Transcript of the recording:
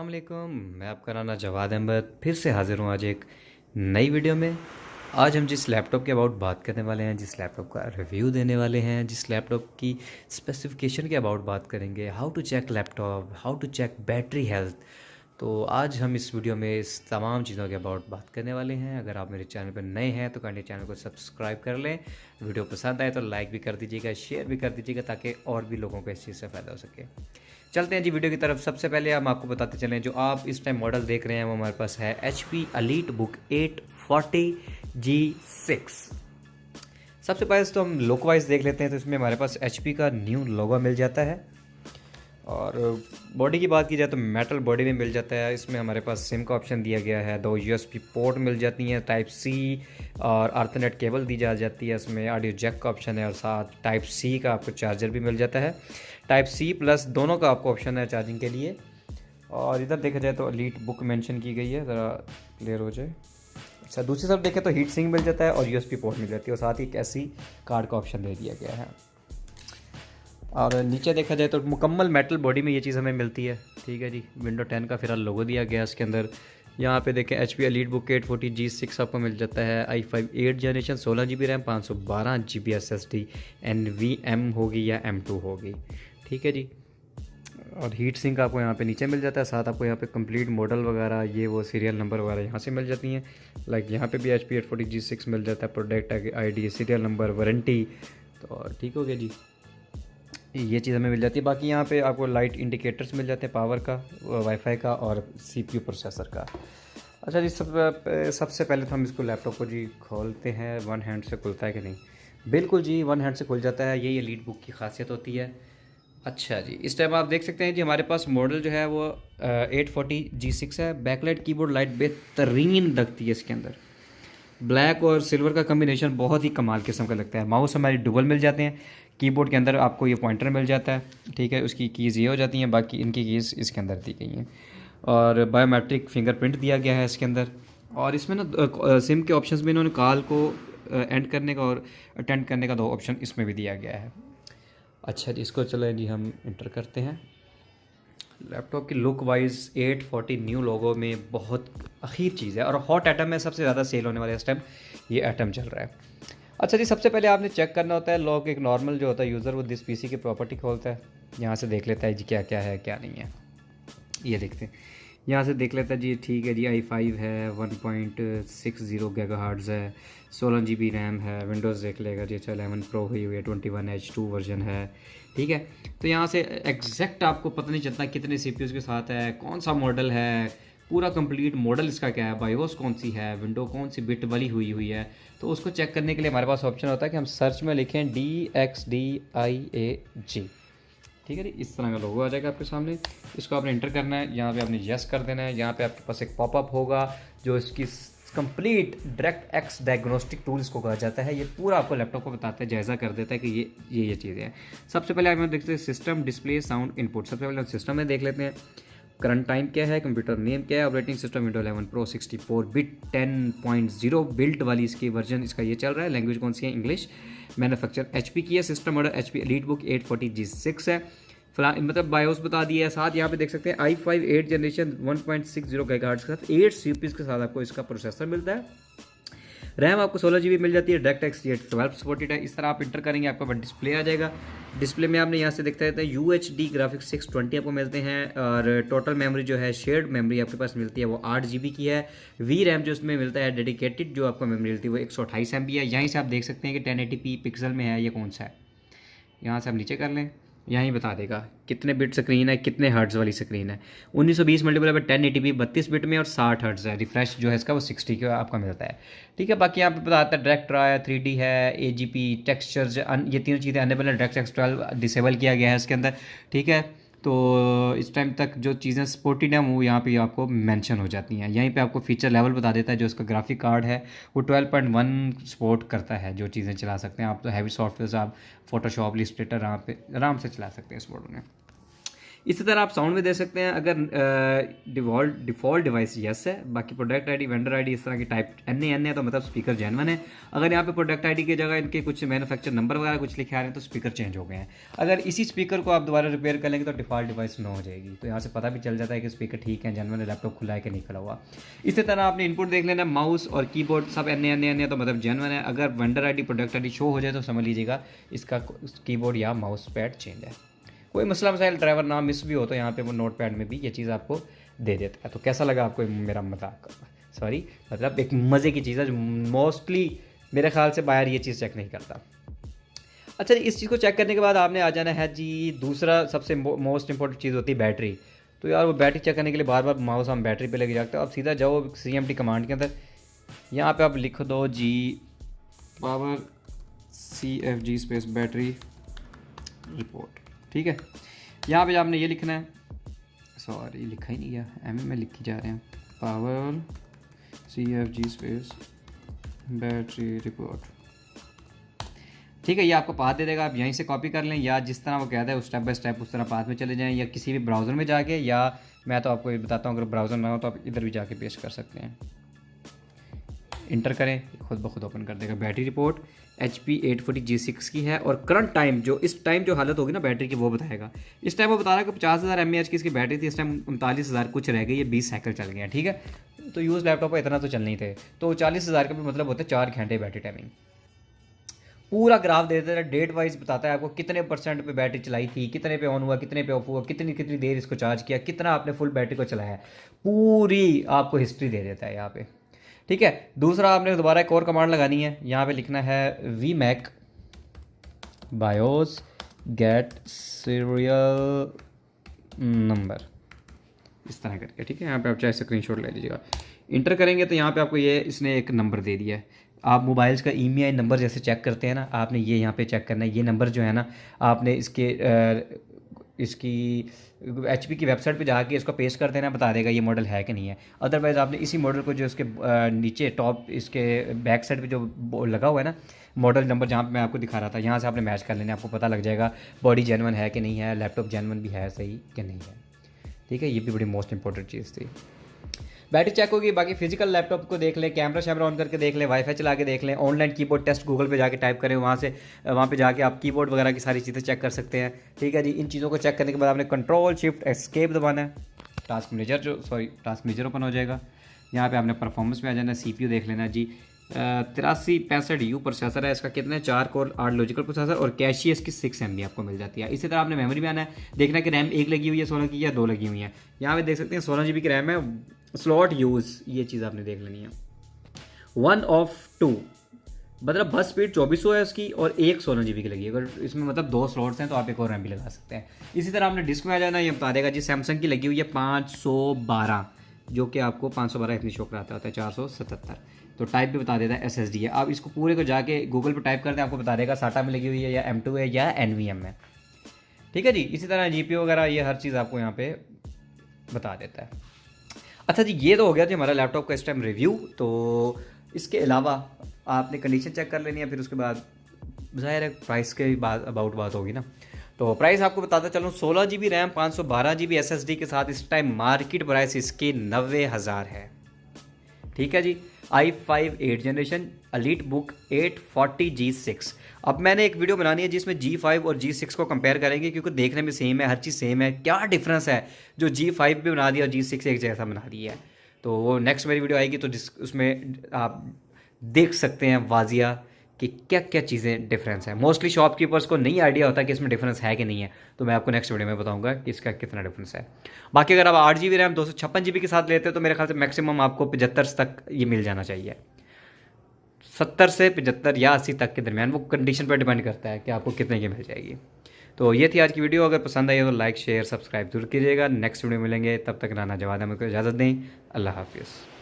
वालेकुम। मैं आपका नाना जवाद अहमद फिर से हाज़िर हूँ आज एक नई वीडियो में। आज हम जिस लैपटॉप के अबाउट बात करने वाले हैं, जिस लैपटॉप का रिव्यू देने वाले हैं, जिस लैपटॉप की स्पेसिफिकेशन के अबाउट बात करेंगे, how to check laptop, how to check battery health. तो आज हम इस वीडियो में इस तमाम चीज़ों के अबाउट बात करने वाले हैं। अगर आप मेरे चैनल पर नए हैं तो काइंडली चैनल को सब्सक्राइब कर लें। वीडियो पसंद आए तो लाइक भी कर दीजिएगा, शेयर भी कर दीजिएगा ताकि और भी लोगों को इस चीज़ से फ़ायदा हो सके। चलते हैं जी वीडियो की तरफ। सबसे पहले हम आपको बताते चलें, जो आप इस टाइम मॉडल देख रहे हैं वो हमारे पास है HP EliteBook 840G6। सबसे पहले तो हम लुक वाइज देख लेते हैं, तो इसमें हमारे पास HP का न्यू लोगो मिल जाता है। और बॉडी की बात की जाए तो मेटल बॉडी में मिल जाता है। इसमें हमारे पास सिम का ऑप्शन दिया गया है, 2 USB पोर्ट मिल जाती हैं, टाइप C और अर्थनेट केबल दी जाती है। इसमें ऑडियो जैक का ऑप्शन है और साथ टाइप C का आपको चार्जर भी मिल जाता है। टाइप C प्लस दोनों का आपको ऑप्शन है चार्जिंग के लिए। और इधर देखा जाए तो एलीट बुक मेंशन की गई है, ज़रा क्लियर हो जाए। अच्छा, दूसरी तरफ देखें तो हीट सिंक मिल जाता है और USB पोर्ट मिल जाती है, और साथ ही एक ऐसी कार्ड का ऑप्शन दे दिया गया है। और नीचे देखा जाए तो मुकम्मल मेटल बॉडी में ये चीज़ हमें मिलती है। ठीक है जी, विंडो 10 का फिलहाल लोगो दिया गया है इसके अंदर। यहाँ पे देखें HP EliteBook 840G6 आपको मिल जाता है। i5 8 generation, 16 GB RAM, 512 GB SSD, NVMe होगी या M2 होगी। ठीक है जी। और हीट सिंक आपको यहाँ पे नीचे मिल जाता है, साथ आपको यहाँ पे कंप्लीट मॉडल वगैरह, ये वो सीरियल नंबर वगैरह यहाँ से मिल जाती हैं। लाइक यहाँ पे भी HP 840G6 मिल जाता है, product ID, serial number, warranty. तो ठीक हो गया जी, ये चीज़ हमें मिल जाती है। बाकी यहाँ पे आपको लाइट इंडिकेटर्स मिल जाते हैं, पावर का, वाईफाई का और CPU प्रोसेसर का। अच्छा जी, सबसे पहले तो हम इसको लैपटॉप को जी खोलते हैं। वन हैंड से खुलता है कि नहीं? बिल्कुल जी, वन हैंड से खुल जाता है। यही एलीट बुक की खासियत होती है। अच्छा जी, इस टाइम आप देख सकते हैं जी हमारे पास मॉडल जो है वो 840G6 है। बैकलाइट कीबोर्ड लाइट बेहतरीन लगती है इसके अंदर। ब्लैक और सिल्वर का कम्बिनेशन बहुत ही कमाल किस्म का लगता है। माउस हमारी डुबल मिल जाते हैं। कीबोर्ड के अंदर आपको ये पॉइंटर मिल जाता है। ठीक है, उसकी कीज़ ये हो जाती हैं, बाकी इनकी कीज़ इसके अंदर दी गई हैं। और बायोमेट्रिक फिंगरप्रिंट दिया गया है इसके अंदर। और इसमें ना सिम के ऑप्शंस में इन्होंने कॉल को एंड करने का और अटेंड करने का 2 ऑप्शन इसमें भी दिया गया है। अच्छा जी, इसको चलो जी हम इंटर करते हैं। लैपटॉप की लुक वाइज 840 न्यू लोगो में बहुत अखीर चीज़ है, और हॉट आइटम में सबसे ज़्यादा सेल होने वाले इस टाइम ये आइटम चल रहा है। अच्छा जी, सबसे पहले आपने चेक करना होता है, लोग एक नॉर्मल जो होता है यूज़र, वो दिस PC की प्रॉपर्टी खोलता है, यहाँ से देख लेता है जी क्या क्या है क्या नहीं है। ये देखते हैं, यहाँ से देख लेता है जी। ठीक है जी, i5 है, 1.60 GHz है, 16 GB रैम है। विंडोज़ देख लेगा जी। अच्छा, 11 Pro हुई हुई है, 21H2 वर्जन है। ठीक है, तो यहाँ से एग्जैक्ट आपको पता नहीं चलता कितने CPUs के साथ है, कौन सा मॉडल है, पूरा कंप्लीट मॉडल इसका क्या है, बायोस कौन सी है, विंडो कौन सी बिट वाली हुई है। तो उसको चेक करने के लिए हमारे पास ऑप्शन होता है कि हम सर्च में लिखें DXDIAG। ठीक है जी, इस तरह का लोगो आ जाएगा आपके सामने। इसको आपने इंटर करना है, यहाँ पे आपने यस कर देना है। यहाँ पे आपके पास एक पॉपअप होगा जो इसकी complete direct x diagnostic tool इसको कहा जाता है। ये पूरा आपको लैपटॉप को बताता है, जायज़ा कर देता है कि ये चीज़ें हैं। सबसे पहले आप देखते हैं सिस्टम, डिस्प्ले, साउंड, इनपुट। सबसे पहले सिस्टम में देख लेते हैं, करंट टाइम क्या है, कंप्यूटर नेम क्या है, operating system window 11 Pro 64 bit 10.0 built वाली इसकी वर्जन इसका ये चल रहा है। लैंग्वेज कौन सी है? इंग्लिश। मैन्युफैक्चर HP की है। System model HP EliteBook 840G6 है। मतलब बायोस बता दिया है। साथ यहाँ पे देख सकते हैं i5 8 जनरेशन 1.60 GHz के साथ 8 CPUs के साथ आपको इसका प्रोसेसर मिलता है। रैम आपको 16 GB मिल जाती है। DirectX 12 सपोर्टेड है। इस तरह आप इंटर करेंगे, आपका डिस्प्ले आ जाएगा। डिस्प्ले में आपने यहाँ से देखते रहते हैं UHD ग्राफिक्स 620 आपको मिलते हैं। और टोटल मेमोरी जो है, शेयर्ड मेमोरी आपके पास मिलती है वो 8 GB की है। VRAM जो इसमें मिलता है डेडिकेटेड जो आपको मेमोरी मिलती है वो 128 MB है। यहीं से आप देख सकते हैं कि 1080p पिक्सल में है, ये कौन सा है। यहाँ से हम नीचे कर लें, यहीं बता देगा कितने बिट स्क्रीन है, कितने हर्ट्ज़ वाली स्क्रीन है। 1920 मल्टीपल पर 1080p 32 बिट में और 60 हर्ट्ज़ है। रिफ्रेश जो है इसका वो 60 का आपका मिलता है। ठीक है, बाकी यहाँ पे बताता है डायरेक्ट है, 3D है, AGP, टेक्सचर्स, ये तीनों चीज़ें अनेबल है। DirectX 12 डिसेबल किया गया है इसके अंदर। ठीक है, तो इस टाइम तक जो चीज़ें सपोर्टेड हैं वो यहाँ पे आपको मेंशन हो जाती हैं। यहीं पे आपको फीचर लेवल बता देता है। जो इसका ग्राफिक कार्ड है वो 12.1 सपोर्ट करता है, जो चीज़ें चला सकते हैं आप। तो हैवी सॉफ्टवेयर आप फोटोशॉप, इलस्ट्रेटर आराम से चला सकते हैं इस मॉडल में। इसी तरह आप साउंड में दे सकते हैं। अगर डिफ़ॉल्ट डिवाइस यस है, बाकी प्रोडक्ट आईडी, वेंडर आईडी इस तरह की टाइप एन है तो मतलब स्पीकर जेन्युइन है। अगर यहाँ पे प्रोडक्ट आईडी की जगह इनके कुछ मैन्युफैक्चर नंबर वगैरह कुछ लिखे आ रहे हैं तो स्पीकर चेंज हो गए हैं। अगर इसी स्पीकर को आप दोबारा रिपेयर कर लेंगे तो डिफ़ॉल्ट डिवाइस नो हो जाएगी। तो यहाँ से पता भी चल जाता है कि स्पीकर ठीक है, जेन्युइन है, लैपटॉप खुला है कि नहीं खुला हुआ। इसी तरह आपने इनपुट देख लेना, माउस और कीबोर्ड सब एन तो मतलब जेन्युइन है। अगर vendor ID product ID show हो जाए तो समझ लीजिएगा इसका कीबोर्ड या माउस पैड चेंज है। कोई मसला मसाइल ड्राइवर ना मिस भी हो तो यहाँ पे वो नोट पैड में भी ये चीज़ आपको दे देता है। तो कैसा लगा आपको मेरा मजाक, सॉरी मतलब एक मज़े की चीज़ है जो मोस्टली मेरे ख्याल से बाहर ये चीज़ चेक नहीं करता। अच्छा जी, इस चीज़ को चेक करने के बाद आपने आ जाना है जी, दूसरा सबसे मोस्ट इंपॉर्टेंट चीज़ होती है बैटरी। तो यार वो बैटरी चेक करने के लिए बार बार माउस हम बैटरी पे लेके जाते हैं। आप सीधा जाओ CMD कमांड के अंदर, यहाँ पे आप लिख दो जी power CFG space battery report, ठीक है। यहाँ पे आपने ये लिखना है, सॉरी लिखा ही नहीं गया, में लिखी जा रहे हैं, power CFG space battery report, ठीक है। ये आपको पाथ दे देगा, आप यहीं से कॉपी कर लें या जिस तरह वो कहता है उस स्टेप बाय स्टेप उस तरह पाथ में चले जाएं, या किसी भी ब्राउज़र में जाके, या मैं तो आपको ये बताता हूँ अगर ब्राउज़र ना हो तो आप इधर भी जाके पेस्ट कर सकते हैं। इंटर करें, खुद ब खुद ओपन कर देगा। बैटरी रिपोर्ट HP 840 G6 की है और करंट टाइम जो इस टाइम जो हालत होगी ना बैटरी की वो बताएगा। इस टाइम वो बता रहा है कि 50,000 mAh की इसकी बैटरी थी, इस टाइम 39,000 कुछ रह गई है, 20 साइकिल चल गए हैं, ठीक है। तो यूज़ लैपटॉप पर इतना तो चल नहीं थे, तो 40,000 का भी मतलब होता है 4 घंटे बैटरी टाइमिंग। पूरा ग्राफ दे देता है, डेट वाइज बताता है आपको कितने % पे बैटरी चलाई थी, कितने पे ऑन हुआ, कितने पे ऑफ हुआ, कितनी कितनी देर इसको चार्ज किया, कितना आपने फुल बैटरी को चलाया है, पूरी आपको हिस्ट्री दे देता है यहाँ पे, ठीक है। दूसरा आपने दोबारा एक और कमांड लगानी है, यहाँ पे लिखना है vmac bios get serial number, इस तरह करके, ठीक है। यहाँ पे आप चाहे स्क्रीनशॉट ले लीजिएगा। इंटर करेंगे तो यहाँ पे आपको ये इसने एक नंबर दे दिया है। आप मोबाइल्स का EMI नंबर जैसे चेक करते हैं ना, आपने ये यहाँ पे चेक करना है। ये नंबर जो है ना, आपने इसकी HP की वेबसाइट पे जाके इसको पेस्ट कर देना, बता देगा ये मॉडल है कि नहीं है। अदरवाइज़ आपने इसी मॉडल को जो इसके नीचे टॉप इसके बैक साइड पे जो लगा हुआ है ना मॉडल नंबर, जहाँ पे मैं आपको दिखा रहा था, यहाँ से आपने मैच कर लेना, आपको पता लग जाएगा बॉडी जेन्युइन है कि नहीं है, लैपटॉप जेन्युइन भी है सही कि नहीं है, ठीक है। ये भी बड़ी मोस्ट इंपॉर्टेंट चीज़ थी। बैटरी चेक होगी, बाकी फिजिकल लैपटॉप को देख लें, कैमरा शैमरा ऑन करके देख लें, वाईफाई चला के देख लें, ऑनलाइन कीबोर्ड टेस्ट गूगल पे जाके टाइप करें, वहाँ पे जाके आप कीबोर्ड वगैरह की सारी चीज़ें चेक कर सकते हैं, ठीक है जी। इन चीज़ों को चेक करने के बाद आपने कंट्रोल शिफ्ट एस्केप दबाना है, टास्क मैनेजर ओपन हो जाएगा। यहाँ पे आपने परफॉर्मेंस में आ जाना है, CPU देख लेना जी, 8365U प्रोसेसर है इसका, कितने 4 कोर 8 लॉजिकल प्रोसेसर और कैशी इसकी 6 MB आपको मिल जाती है। इसी तरह आपने मेमोरी में आना है, देखना है कि रैम 1 लगी हुई है 16 की या 2 लगी हुई है। यहाँ पे देख सकते हैं 16 GB की रैम है, स्लॉट यूज़, ये चीज़ आपने देख लेनी है। 1 of 2 मतलब बस स्पीड 2400 है उसकी और एक 16 GB की लगी है। अगर इसमें मतलब 2 स्लॉट्स हैं तो आप एक और रैम भी लगा सकते हैं। इसी तरह आपने डिस्क में आ जाना, ये बता देगा जी सैमसंग की लगी हुई है 512, जो कि आपको 512 इतनी शो कराता होता है 477। तो टाइप भी बता देता है SSD है। आप इसको पूरे को जाके गूगल पर टाइप करते हैं, आपको बता देगा SATA में लगी हुई है या M2 है या NVM है, ठीक है जी। इसी तरह GPU वगैरह ये हर चीज़ आपको यहाँ पे बता देता है। अच्छा जी, ये तो हो गया जी हमारा लैपटॉप का इस टाइम रिव्यू। तो इसके अलावा आपने कंडीशन चेक कर लेनी है, फिर उसके बाद ज़ाहिर है प्राइस के बाद अबाउट बात होगी ना। तो प्राइस आपको बताता चलूँ, 16 GB रैम 512 GB SSD के साथ इस टाइम मार्केट प्राइस इसकी 90,000 है, ठीक है जी। i5 8 generation elite book 840 G6। अब मैंने एक वीडियो बनानी है जिसमें G5 और G6 को कंपेयर करेंगे, क्योंकि देखने में सेम है, हर चीज़ सेम है, क्या डिफरेंस है जो G5 भी बना दिया और G6 एक जैसा बना दिया है। तो वो नेक्स्ट मेरी वीडियो आएगी तो उसमें आप देख सकते हैं वाजिया कि क्या क्या चीज़ें डिफरेंस है। मोस्टली शॉपकीपर्स को नहीं आइडिया होता कि इसमें डिफरेंस है कि नहीं है, तो मैं आपको नेक्स्ट वीडियो में बताऊंगा कि इसका कितना डिफरेंस है। बाकी अगर आप 8 GB रैम 256 GB के साथ लेते हो तो मेरे ख्याल से मैक्सिमम आपको 75 तक ये मिल जाना चाहिए, 70 से 75 या 80 तक के दरमियान, वो कंडीशन पर डिपेंड करता है कि आपको कितने की मिल जाएगी। तो ये थी आज की वीडियो, अगर पसंद आई हो तो लाइक शेयर सब्सक्राइब जरूर कीजिएगा। नेक्स्ट वीडियो मिलेंगे, तब तक राना जवाद अहमद को इजाज़त दें। अल्लाह हाफिज़।